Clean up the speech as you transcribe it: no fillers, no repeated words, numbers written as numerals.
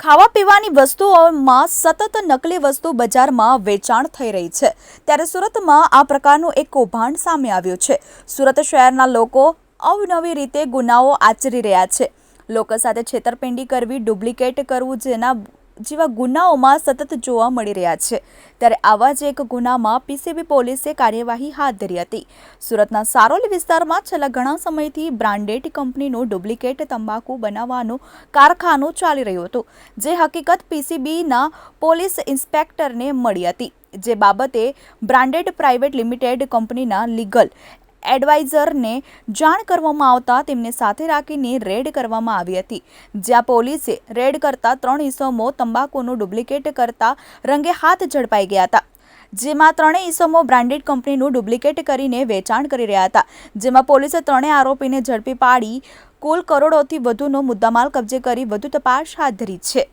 ખાવા પીવાની વસ્તુઓમાં સતત નકલી વસ્તુ બજારમાં વેચાણ થઈ રહી છે ત્યારે સુરતમાં આ પ્રકારનું એક કૌભાંડ સામે આવ્યું છે। સુરત શહેરના લોકો અવનવી રીતે ગુનાઓ આચરી રહ્યા છે। લોકો સાથે છેતરપિંડી કરવી, ડુપ્લિકેટ કરવું જેવા ગુનાઓમાં સતત જોવા મળી રહ્યા છે। ત્યારે આવા જ એક ગુનામાં પીસીબી પોલીસે કાર્યવાહી હાથ ધરી હતી। સુરતના સારોલી વિસ્તારમાં છેલ્લા ઘણા સમયથી બ્રાન્ડેડ કંપનીનું ડુપ્લિકેટ તંબાકુ બનાવવાનું કારખાનું ચાલી રહ્યું હતું, જે હકીકત પીસીબીના પોલીસ ઇન્સ્પેક્ટરને મળી હતી, જે બાબતે બ્રાન્ડેડ પ્રાઇવેટ લિમિટેડ કંપનીના લીગલ એડવાઇઝરને જાણ કરવામાં આવતા તેમને સાથે રાખીને રેડ કરવામાં આવી હતી, જ્યાં પોલીસે રેડ કરતા 3 ઇસમો તંબાકુનું ડુપ્લિકેટ કરતા રંગે હાથ ઝડપાઈ ગયા હતા, જેમાં 3 ઇસમો બ્રાન્ડેડ કંપનીનું ડુપ્લિકેટ કરીને વેચાણ કરી રહ્યા હતા, જેમાં પોલીસે 3 આરોપીને ઝડપી પાડી કુલ કરોડોથી વધુનો મુદ્દામાલ કબજે કરી વધુ તપાસ હાથ ધરી છે।